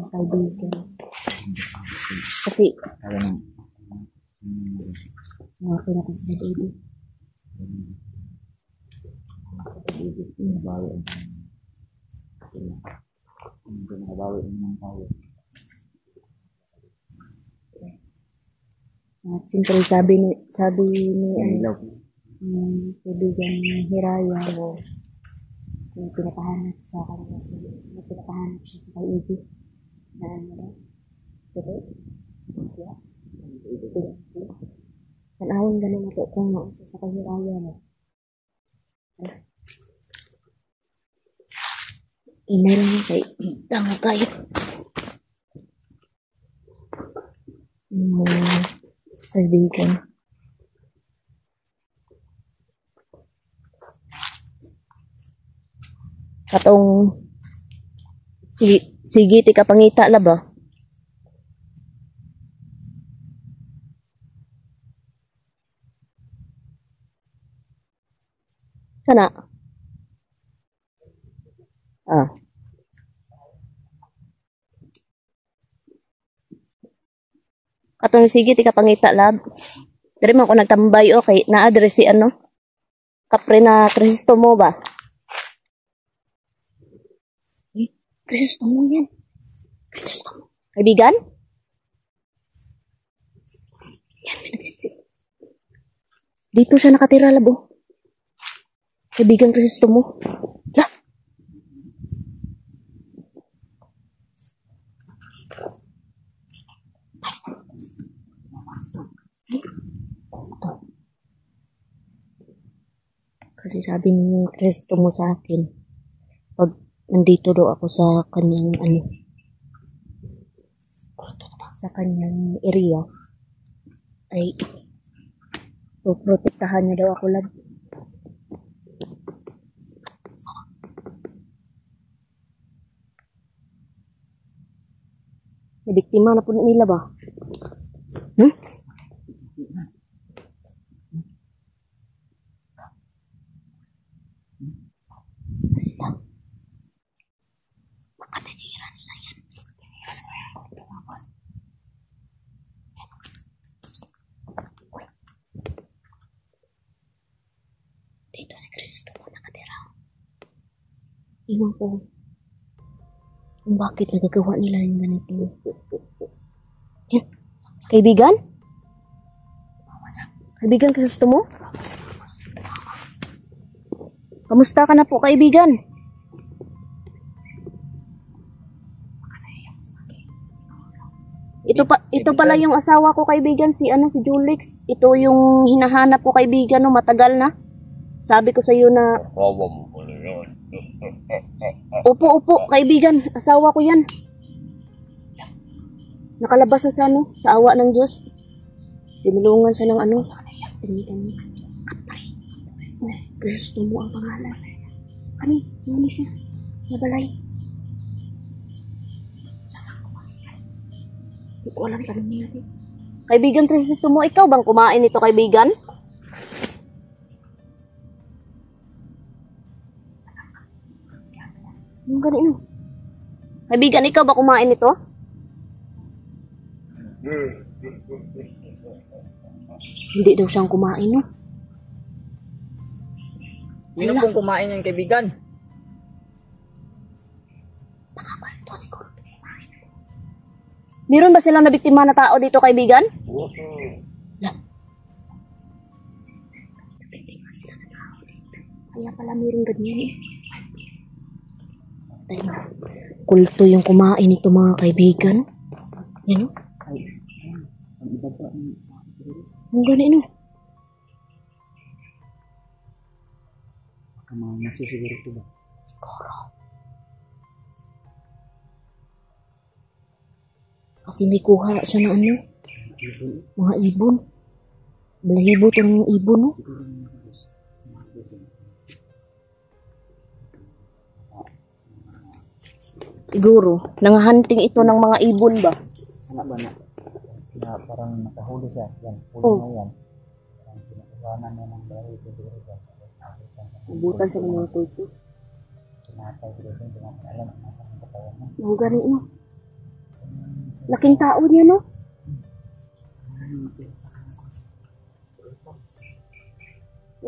Kaibigan. Kasi mga pinakas na baby. At siyempre sabi ni kaibigan ni Hiraya kung pinapahanap sa kanya, pinapahanap siya sa kaibigan na ano, pero tanawin ganun ako kung sa kahiraya mo. Email mo kay tango kayo. Kaibigan. Katong sige tika pangita la ba? Sana? Katong sige tika pangita lab. Dari man ko nagtambay okay, na-address si ano? Kapre na Kristomo ba? Kristomo yan. Kristomo. Kaibigan? Yan, may nagsitsit. Dito siya nakatira labo. Kaibigan Kristomo. Lah! Kasi sabi ni Kristomo sa akin, pag nandito daw ako sa kanyang sa kanyang area, ay protektahan niya daw ako lang. May biktima na po nila ba? Makatiniran nila yan. Dito si Kristo po nakatira. Iwan ko kung bakit nagagawa nila yung ganito. Yan. Kaibigan? Kaibigan Kristo mo? Kamusta ka na po, kaibigan? Ito pala yung asawa ko, kaibigan, si Julix. Ito yung hinahanap ko, kaibigan, no, matagal na. Sabi ko sa iyo na Opo, kaibigan, asawa ko 'yan. Nakalabas na sa awa ng Diyos. Tinulungan siya ng Kristo mo ang pangalan. Ano siya? Nabalay. Hindi ko alam tanong niya. Kaibigan Kristo mo, ikaw bang kumain ito, kaibigan? Yung ganun. Kaibigan, ikaw ba kumain ito? Hindi daw siyang kumain, no? Sino pong kumain yung kaibigan? Nakakalito siguro. Meron ba silang nabiktima na tao dito, kaibigan? Kaya pala meron ganyan. Kulto yung kumain ito, mga kaibigan. Yan o. Ang gano'n o. Nasusiguro ito ba? Siguro. Kasi may kuha siya na mga ibon. Balahibo itong ibon, no? Siguro, nanghahunting ito ng mga ibon ba? Anak ba na? Na parang nakahuli siya. Yan, huli Oh. na yan. Parang pinakawanan na ng bahay ito siguro dyan. Nabutan sa mga tuto. Kinatay ko dito, hindi natin alam kung nasa ang katawan mo. Oh, ganun, no? Laking tao niya, no?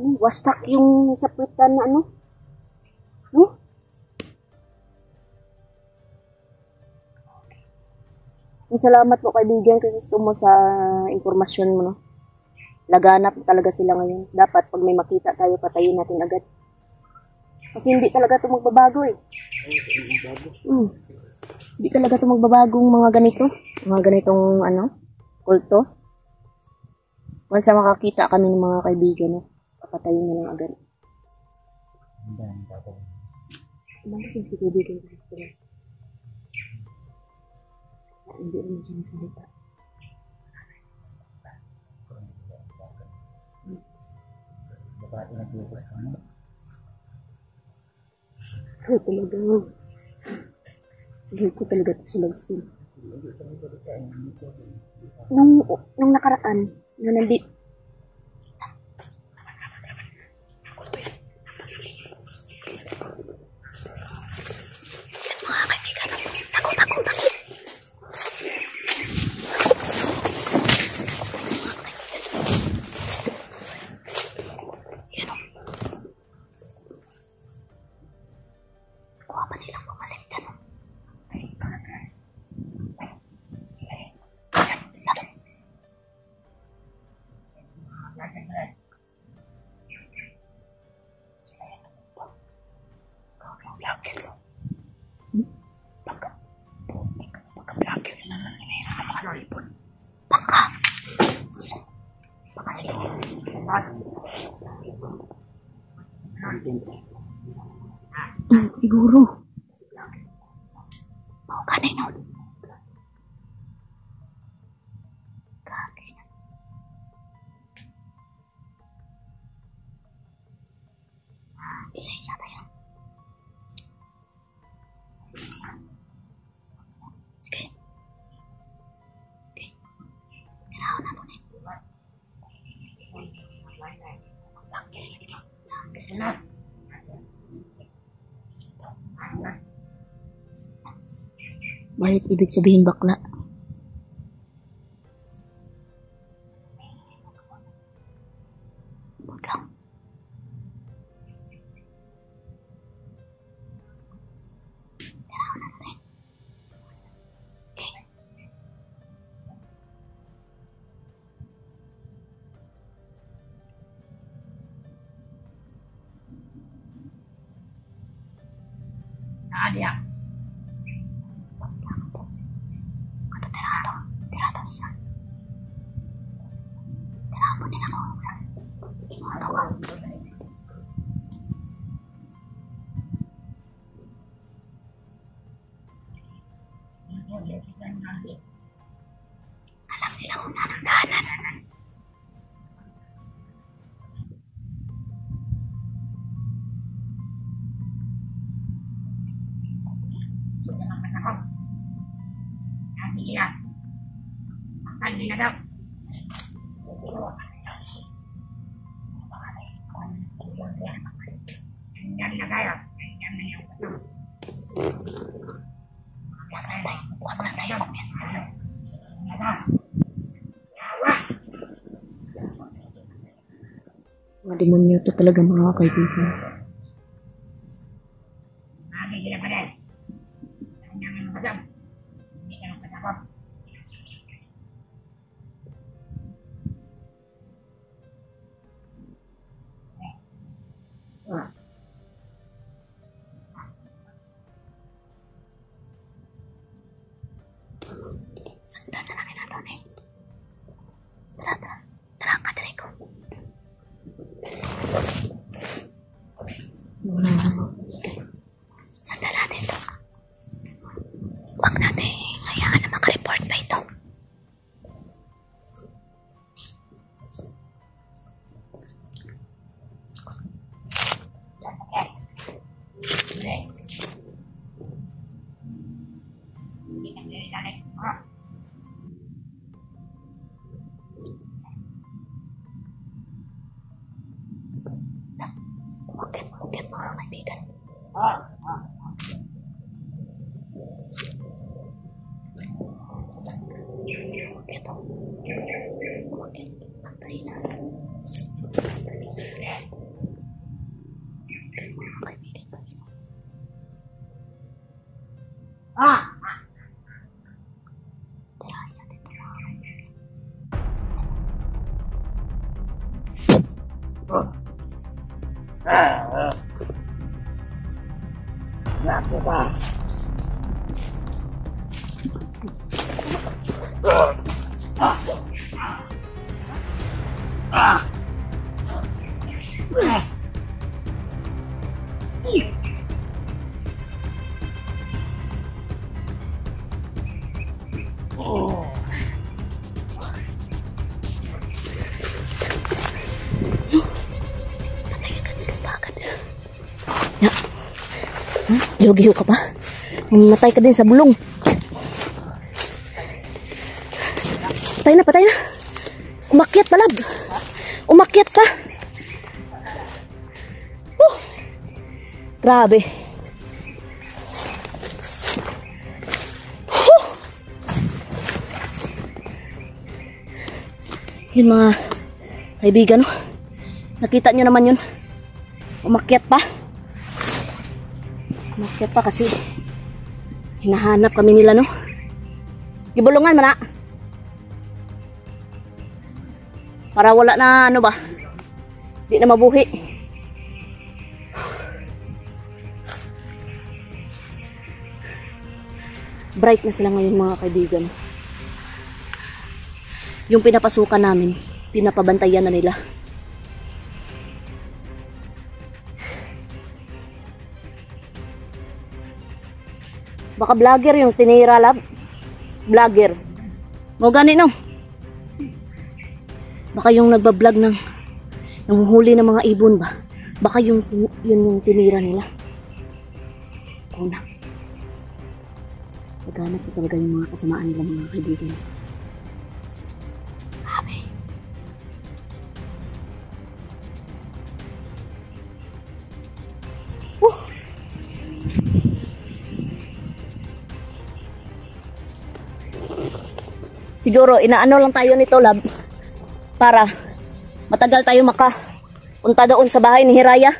Wasak yung sapitan na ano? No? Salamat po kaibigan kasi gusto mo sa impormasyon mo, no? Laganap talaga sila ngayon. Dapat pag may makita tayo, patayin natin agad. Kasi hindi talaga ito magbabago eh. Hindi talaga ito magbabagong mga ganito. Mga ganitong ano, kulto. Once na makakita kami ng mga kaibigan, no? Papatayin na lang agad. Yan, tatawin. Bakit yung si kaibigan ko gusto na? Hindi naman siya nagsalita. Babae nag-iubos ka na. Ay, talaga. Hindi ko talaga ito sila gusto. Nung nakaraan, na nandito, siguro. Mau kanin no? Isa-isa tayo. Sige. Okay. Kailangan na nun eh. Bakit ibig sabihin bakla? Bakla. Nadia. Kata tirato isa. Tirapo nila ko isa. Ito ka. Alam nila kung saan ang daanan. Huwag na tayo kumpiyansa. Mga demonyo ito talaga mga kaibigan. Sundan na namin natin eh. Tara, kadari ko. Sundan natin ito. Huwag natin hayaan na makareport pa ito. Ito. Umakyat. Patay na. Mga kaibigan pa rin. Tirahin natin ito mga kaibigan. Giho-giho ka pa. Mamatay ka din sa bulong. Patay na, patay na. Umakyat pa, lab. Umakyat pa. Grabe. Yun mga kaibigan, no? Nakita nyo naman yun. Umakyat pa. Umakyat pa kasi hinahanap kami nila, no? Gibulungan man na. Para wala na, ano ba? Di na mabuhi. Bright na sila ngayon mga kaibigan. Yung pinapasukan namin, pinapabantayan na nila. Baka vlogger yung tinira, lab. Vlogger. Mo gani, no? Baka yung nagbablog ng huli ng mga ibon ba? Baka yun yung tinira nila. Una. Naghanap ko talaga yung mga kasamaan nila mga kaibigan. Grabe. Siguro inaano lang tayo nito, lab, para matagal tayo makapunta doon sa bahay ni Hiraya.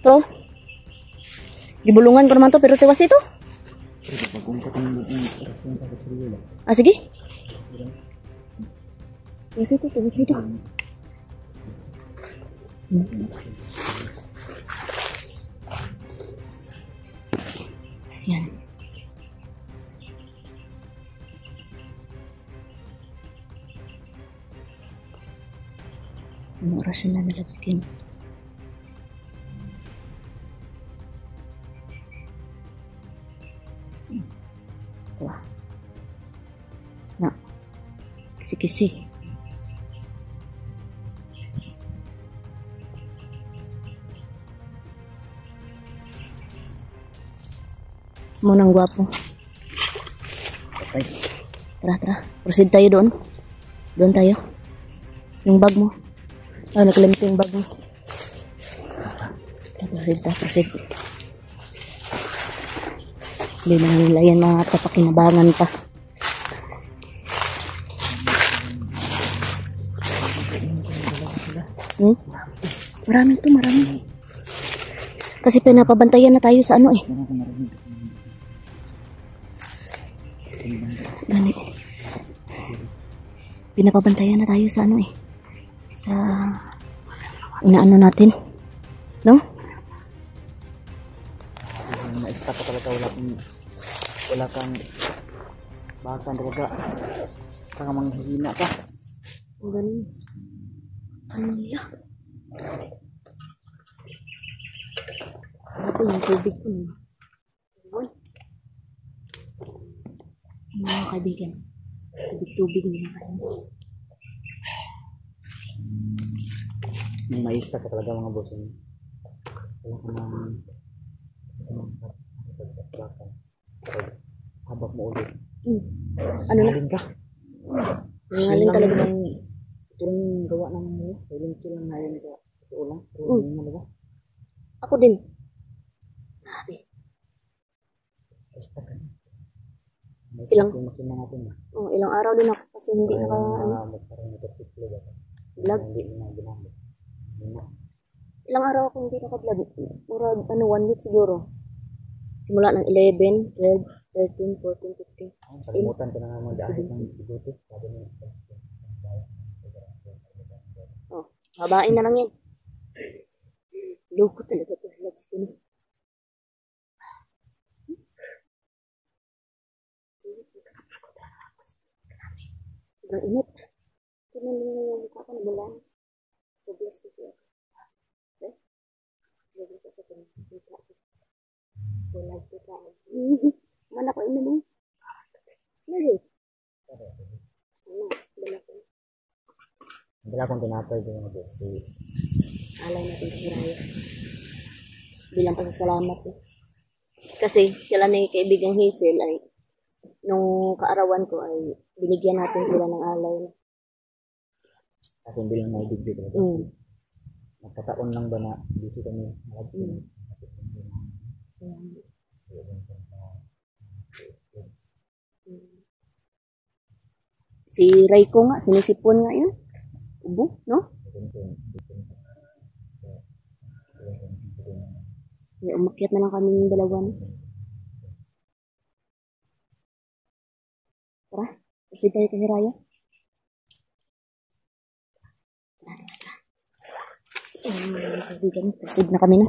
Ito. Gibulungan ko naman to pero tiwas ito. Ah, sige. Tiwas ito, tiwas ito. Yan. Ang orasyon na nalagskin. Ito ah. Na. Kisi-kisi. Munang gwapo. Tara, tara. Proceed tayo doon. Doon tayo. Yung bag mo. Oh, naglimit yung bag mo. Proceed. Hindi na nila yan mga papakinabangan pa. Marami to, marami. Kasi pinapabantayan na tayo sa ano eh. Gani. Pinapabantayan na tayo sa ano eh. Sa inaano natin. No? Naisip ka talaga wala kang bakan talaga. Kang manghihina ka. Ang galing. Ano nila? Ito yung tubig ko. Mga kaibigan. Tubig nila kayo. Mais ka talaga mga boss. Wala ka nang bakan. Habak mo ulit. Ano na? Halin ka. Halin talaga. Ito yung gawa ng mga. Halin ko lang ngayon ka. Ito lang. Ito Ako din. Grabe. basta ka. May Ilang- yung makina natin na. Oh, ilang araw din ako kasi hindi naka, ano, Parang motorsiklo ba? vlog. Hindi mo na ginamit. Hindi na. Ilang araw ako hindi naka-vlog. Murag, 1 week siguro. Simula ng 11, 12, 13, 14, 15. Kalimutan ko na nga mag-ahit ng iguti. Sabi niya, Oh, babain na lang yan. Loko talaga to. Vlogs ko na. Sobrang init. Tignan mo yung mukha ko, nabulan. Sobrang sticky ako. Okay? Sobrang sticky ako. Mukha ko. Bulag ko ka. Mana ko ina mo? Lagi. Ano? Dala ko. Dala kong tinapay din mga boss. Alay natin sa Hiraya. Bilang pasasalamat eh. Kasi sila ni kaibigang Hazel ay nung kaarawan ko ay binigyan natin sila ng alay. Kasi hindi lang naibigyo talaga. Nagkataon lang ba na dito kami nalagyan. Si Raiko nga, sinisipon nga yun. Ubo, no? Kaya umakyat na lang kami ng dalawan. Tara, proceed tayo kay Hiraya. Kaibigan, proceed na kami na.